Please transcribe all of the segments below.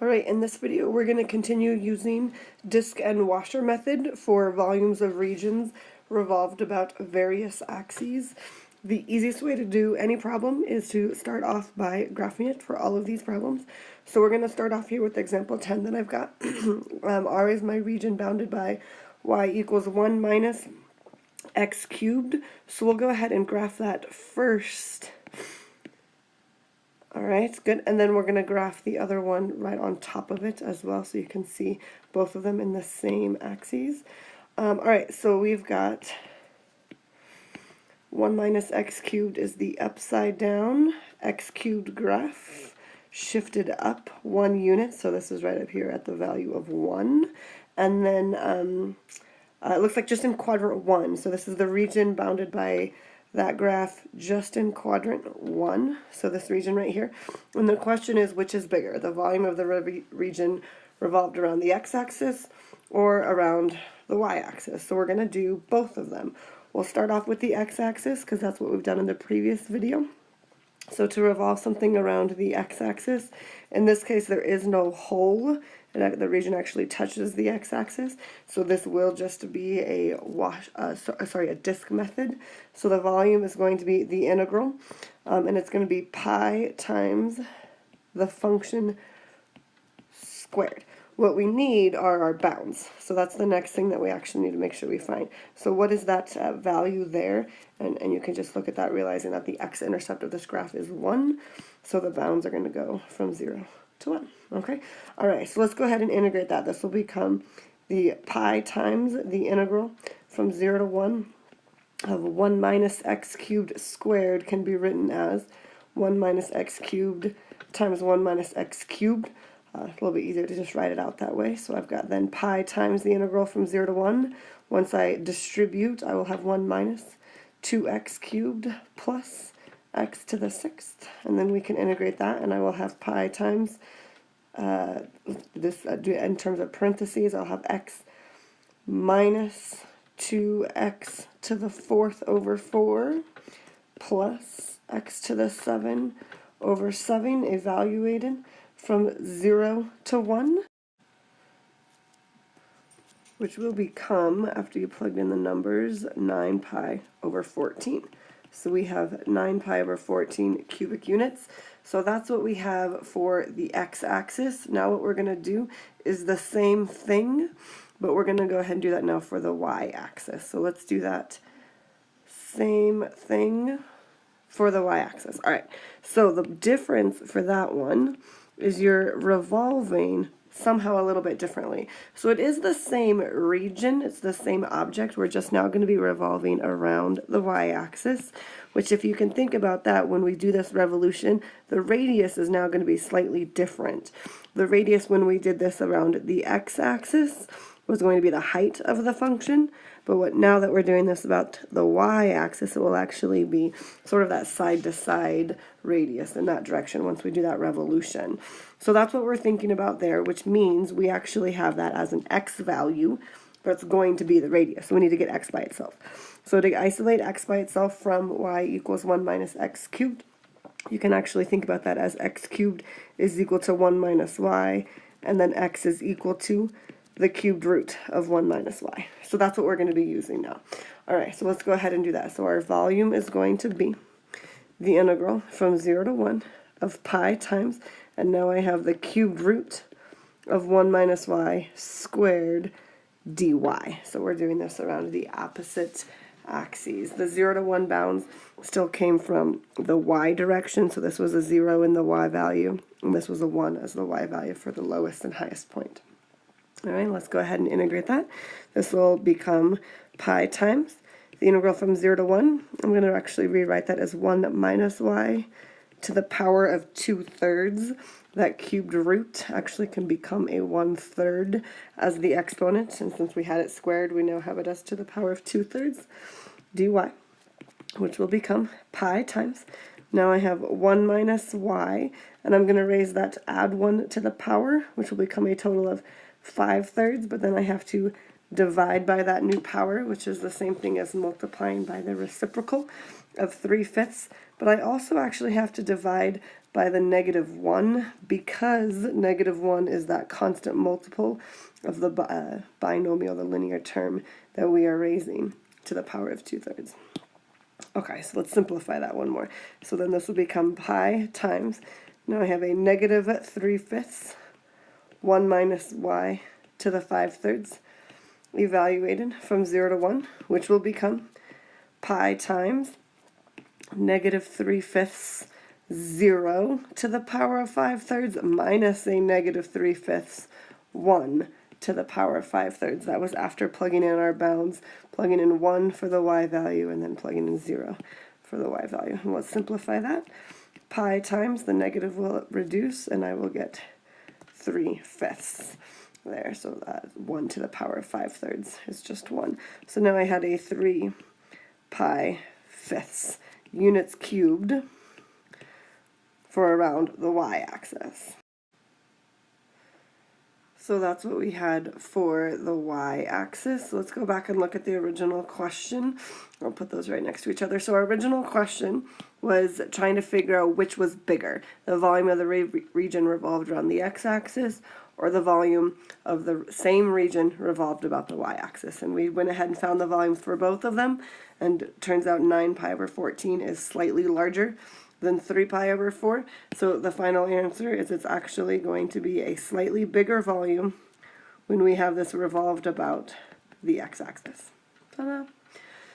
Alright, in this video we're going to continue using disk and washer method for volumes of regions revolved about various axes. The easiest way to do any problem is to start off by graphing it for all of these problems. So we're going to start off here with example 10 that I've got. R is my region bounded by y equals 1 minus x cubed. So we'll go ahead and graph that first. Alright, good. And then we're going to graph the other one right on top of it as well, so you can see both of them in the same axes. Alright, so we've got 1 minus x cubed is the upside down x cubed graph, shifted up 1 unit, so this is right up here at the value of 1. And then it looks like just in quadrant 1, so this is the region bounded by that graph just in quadrant 1, so this region right here. And the question is, which is bigger, the volume of the region revolved around the x-axis or around the y-axis? So we're going to do both of them. We'll start off with the x-axis because that's what we've done in the previous video. So to revolve something around the x-axis, in this case there is no hole, and the region actually touches the x-axis, so this will just be a disk method. So the volume is going to be the integral, and it's going to be pi times the function squared. What we need are our bounds, so that's the next thing that we actually need to make sure we find. So what is that value there? And you can just look at that, realizing that the x-intercept of this graph is 1, so the bounds are going to go from 0 to 1. Okay? Alright, so let's go ahead and integrate that. This will become the pi times the integral from 0 to 1 of 1 minus x cubed squared can be written as 1 minus x cubed times 1 minus x cubed. A little bit easier to just write it out that way. So I've got then pi times the integral from 0 to 1. Once I distribute, I will have 1 minus 2x cubed plus x to the 6th. And then we can integrate that, and I will have pi times, in terms of parentheses, I'll have x minus 2x to the 4th over 4 plus x to the 7 over 7 evaluated from 0 to 1, which will become, after you plugged in the numbers, 9 pi over 14. So we have 9 pi over 14 cubic units. So that's what we have for the x-axis. Now what we're going to do is the same thing, but we're going to go ahead and do that now for the y-axis. So let's do that same thing for the y-axis. Alright, so the difference for that one is you're revolving somehow a little bit differently. So it is the same region, it's the same object, we're just now going to be revolving around the y-axis, which if you can think about that, when we do this revolution, the radius is now going to be slightly different. The radius when we did this around the x-axis was going to be the height of the function, but now that we're doing this about the y-axis, it will actually be sort of that side-to-side radius in that direction once we do that revolution. So that's what we're thinking about there, which means we actually have that as an x value, but it's going to be the radius. So we need to get x by itself. So to isolate x by itself from y equals 1 minus x cubed, you can actually think about that as x cubed is equal to 1 minus y, and then x is equal to the cubed root of 1 minus y. So that's what we're going to be using now. Alright, so let's go ahead and do that. So our volume is going to be the integral from 0 to 1 of pi times, and now I have the cubed root of 1 minus y squared dy. So we're doing this around the opposite axes. The 0 to 1 bounds still came from the y direction, so this was a 0 in the y value, and this was a 1 as the y value for the lowest and highest point. Alright, let's go ahead and integrate that. This will become pi times the integral from 0 to 1. I'm going to actually rewrite that as 1 minus y to the power of 2/3. That cubed root actually can become a 1/3 as the exponent, and since we had it squared, we now have it as to the power of 2/3 dy, which will become pi times. Now I have 1 minus y, and I'm going to raise that to add 1 to the power, which will become a total of 5/3, but then I have to divide by that new power, which is the same thing as multiplying by the reciprocal of 3/5. But I also actually have to divide by the -1 because -1 is that constant multiple of the binomial, the linear term that we are raising to the power of 2/3. Okay, so let's simplify that one more. So then this will become pi times, now I have a -3/5, 1 minus y to the 5/3, evaluated from 0 to 1, which will become pi times -3/5, 0 to the power of 5/3 minus a -3/5, 1 to the power of 5/3. That was after plugging in our bounds, plugging in 1 for the y value, and then plugging in 0 for the y value. And let's simplify that. Pi times the negative will reduce, and I will get 3/5 there. So 1 to the power of 5/3 is just 1. So now I had a 3 pi fifths units cubed for around the y-axis. So that's what we had for the y-axis. So let's go back and look at the original question. I'll put those right next to each other. So our original question was trying to figure out which was bigger, the volume of the region revolved around the x-axis or the volume of the same region revolved about the y-axis. And we went ahead and found the volumes for both of them, and it turns out 9 pi over 14 is slightly larger than 3 pi over 4. So the final answer is it's actually going to be a slightly bigger volume when we have this revolved about the x-axis. Ta-da!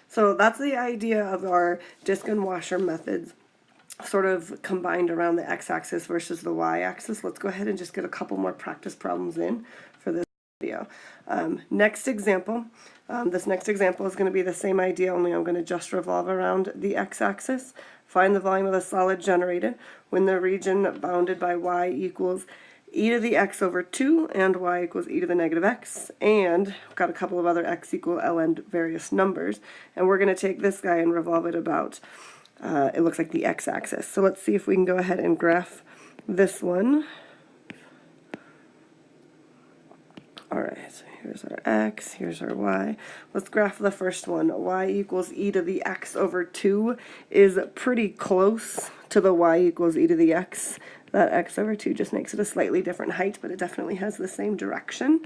So that's the idea of our disc and washer methods, sort of combined around the x-axis versus the y-axis. Let's go ahead and just get a couple more practice problems in for this video. Next example, this next example is going to be the same idea, only I'm going to just revolve around the x-axis. Find the volume of the solid generated when the region bounded by y equals e to the x over 2 and y equals e to the negative x, and we've got a couple of other x equal ln various numbers, and we're going to take this guy and revolve it about, it looks like the x-axis. So let's see if we can go ahead and graph this one. Alright, so here's our x, here's our y. Let's graph the first one. Y equals e to the x over 2 is pretty close to the y equals e to the x. That x over 2 just makes it a slightly different height, but it definitely has the same direction.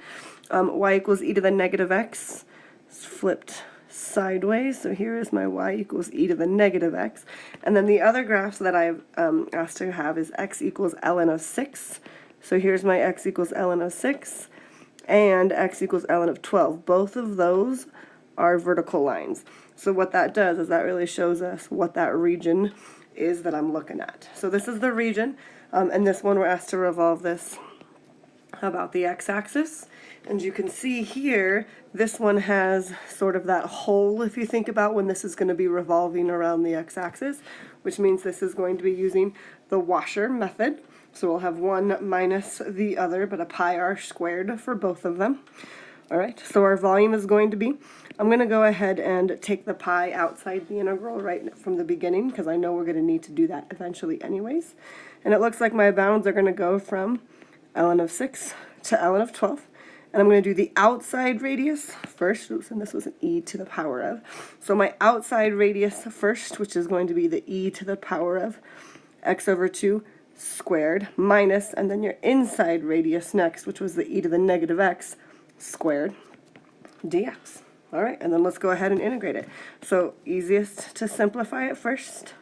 Y equals e to the negative x. It's flipped sideways, so here is my y equals e to the negative x. And then the other graphs that I've asked to have is x equals ln of 6. So here's my x equals ln of 6. And x equals ln of 12. Both of those are vertical lines. So what that does is that really shows us what that region is that I'm looking at. So this is the region, and this one we're asked to revolve this about the x-axis. And you can see here, this one has sort of that hole, if you think about when this is going to be revolving around the x-axis, which means this is going to be using the washer method. So we'll have one minus the other, but a pi r squared for both of them. All right, so our volume is going to be, I'm going to go ahead and take the pi outside the integral right from the beginning, because I know we're going to need to do that eventually anyways. And it looks like my bounds are going to go from ln of 6 to ln of 12. And I'm going to do the outside radius first. Oops, and this was an e to the power of. So my outside radius first, which is going to be the e to the power of x over 2 squared minus, and then your inside radius next, which was the e to the negative x squared dx. All right, and then let's go ahead and integrate it. So easiest to simplify it first.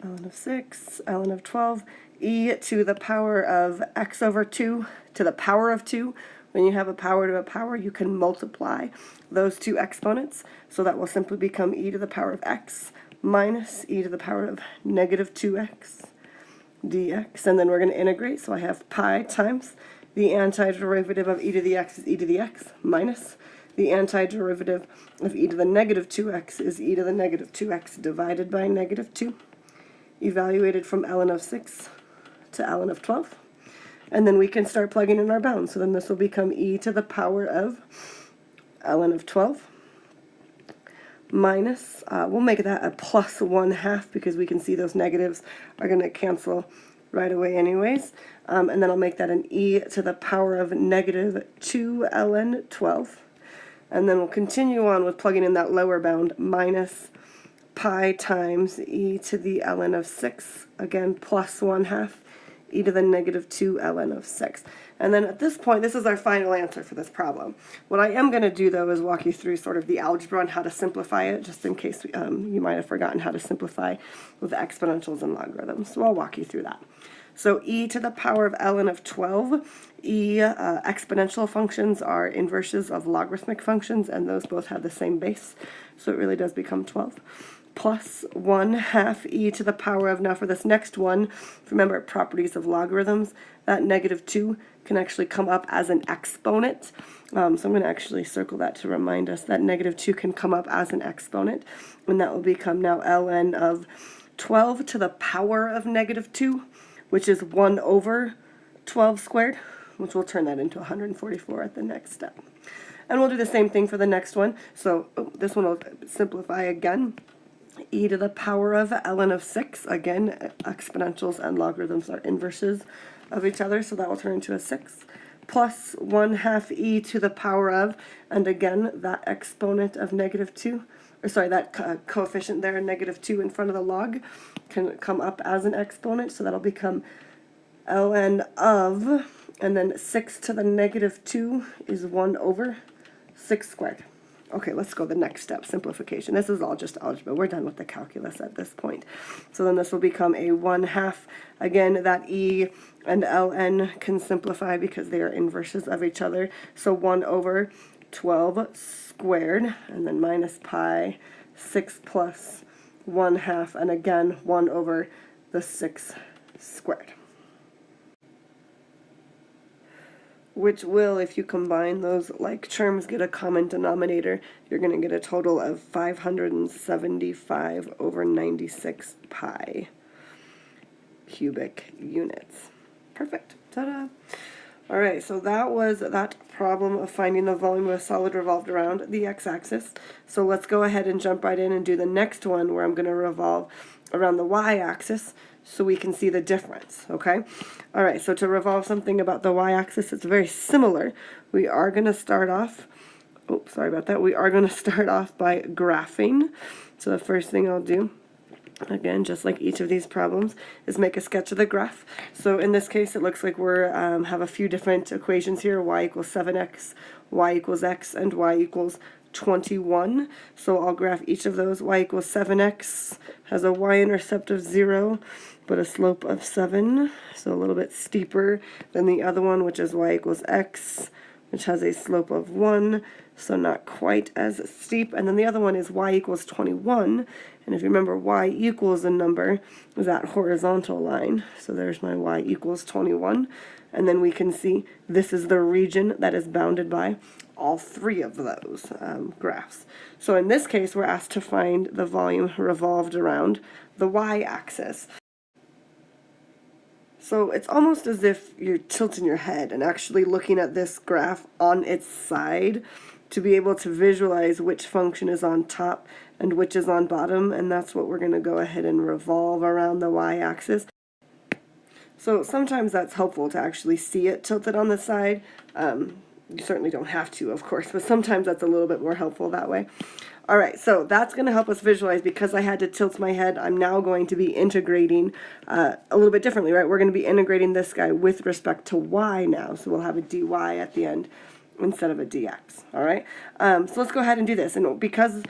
Ln of 6, ln of 12, e to the power of x over 2 to the power of 2. When you have a power to a power, you can multiply those two exponents. So that will simply become e to the power of x minus e to the power of negative 2x dx. And then we're going to integrate. So I have pi times the antiderivative of e to the x is e to the x minus the antiderivative of e to the negative 2x is e to the negative 2x divided by negative 2, evaluated from ln of 6 to ln of 12. And then we can start plugging in our bounds. So then this will become e to the power of ln of 12 minus, we'll make that a plus 1/2 because we can see those negatives are going to cancel right away anyways. And then I'll make that an e to the power of negative 2 ln 12. And then we'll continue on with plugging in that lower bound minus pi times e to the ln of 6, again, plus 1/2 e to the negative 2 ln of 6. And then at this point, this is our final answer for this problem. What I am going to do, though, is walk you through sort of the algebra on how to simplify it, just in case you might have forgotten how to simplify with exponentials and logarithms. So I'll walk you through that. So e to the power of ln of 12, exponential functions are inverses of logarithmic functions, and those both have the same base, so it really does become 12. Plus 1/2 e to the power of, now for this next one, remember properties of logarithms, that negative 2 can actually come up as an exponent. So I'm going to actually circle that to remind us that negative 2 can come up as an exponent, and that will become now ln of 12 to the power of negative 2, which is 1 over 12 squared, which will turn that into 144 at the next step. And we'll do the same thing for the next one. So this one will simplify again. E to the power of ln of 6, again, exponentials and logarithms are inverses of each other, so that will turn into a 6, plus 1/2 e to the power of, and again, that exponent of negative 2, or sorry, that coefficient there, negative 2 in front of the log, can come up as an exponent, so that'll become ln of, and then 6 to the negative 2 is 1 over 6 squared. Okay, let's go the next step, simplification. This is all just algebra. We're done with the calculus at this point. So then this will become a 1/2. Again, that e and ln can simplify because they are inverses of each other. So 1 over 12 squared, and then minus pi, 6 plus 1/2, and again 1 over the 6 squared. Which will, if you combine those like terms, get a common denominator. You're going to get a total of 575 over 96 pi cubic units. Perfect. Ta-da! All right, so that was that problem of finding the volume of a solid revolved around the x-axis. So let's go ahead and jump right in and do the next one, where I'm going to revolve around the y-axis so we can see the difference, okay? All right, so to revolve something about the y-axis, it's very similar. We are going to start off, oops, sorry about that. We are going to start off by graphing. So the first thing I'll do, again, just like each of these problems, is make a sketch of the graph. So in this case, it looks like we're have a few different equations here. Y equals 7x, y equals x, and y equals 21. So I'll graph each of those. Y equals 7x has a y-intercept of 0, but a slope of 7, so a little bit steeper than the other one, which is y equals x, which has a slope of 1, so not quite as steep. And then the other one is y equals 21, and if you remember, y equals a number is that horizontal line. So there's my y equals 21, and then we can see this is the region that is bounded by all three of those graphs. So in this case, we're asked to find the volume revolved around the y-axis. So it's almost as if you're tilting your head and actually looking at this graph on its side to be able to visualize which function is on top and which is on bottom, and that's what we're going to go ahead and revolve around the y-axis. So sometimes that's helpful to actually see it tilted on the side. You certainly don't have to, of course, but sometimes that's a little bit more helpful that way. All right, so that's going to help us visualize. Because I had to tilt my head, I'm now going to be integrating a little bit differently, right? We're going to be integrating this guy with respect to y now, so we'll have a dy at the end instead of a dx, all right? So let's go ahead and do this. And because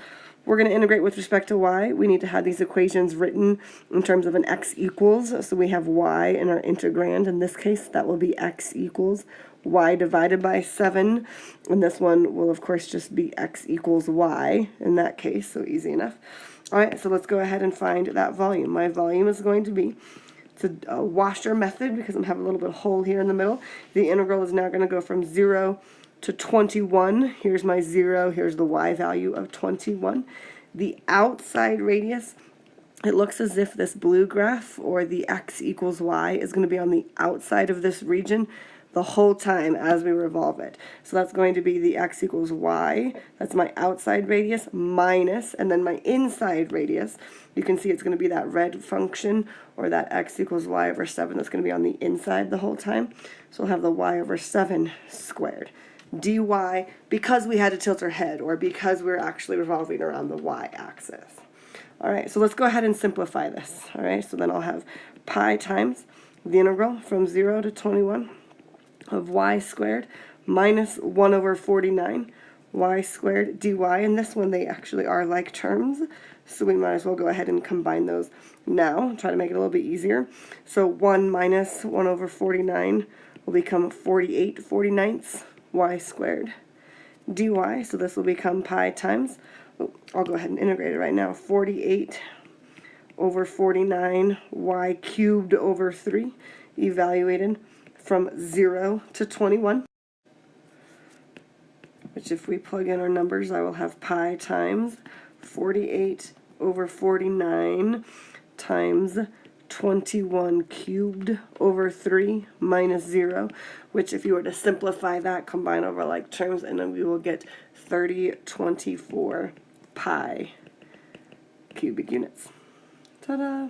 we're going to integrate with respect to y, we need to have these equations written in terms of an x equals. So we have y in our integrand. In this case, that will be x equals y divided by 7, and this one will of course just be x equals y in that case, so easy enough. All right, so let's go ahead and find that volume. My volume is going to be, it's a washer method because I'm having a little bit of hole here in the middle. The integral is now going to go from 0 to 21. Here's my 0, here's the y value of 21. The outside radius, it looks as if this blue graph, or the x equals y, is going to be on the outside of this region the whole time as we revolve it. So that's going to be the x equals y, that's my outside radius, minus, and then my inside radius, you can see it's going to be that red function, or that x equals y over 7, that's going to be on the inside the whole time. So we'll have the y over 7 squared. dy, because we had to tilt our head, or because we're actually revolving around the y-axis. All right, so let's go ahead and simplify this. All right, so then I'll have pi times the integral from 0 to 21 of y squared minus 1 over 49 y squared dy. And this one, they actually are like terms, so we might as well go ahead and combine those now, try to make it a little bit easier. So 1 minus 1 over 49 will become 48 49ths y squared dy. So this will become pi times, I'll go ahead and integrate it right now, 48 over 49 y cubed over 3 evaluated from 0 to 21, which if we plug in our numbers, I will have pi times 48 over 49 times 21 cubed over 3 minus 0, which if you were to simplify that, combine over like terms, and then we will get 3024 pi cubic units. Ta-da!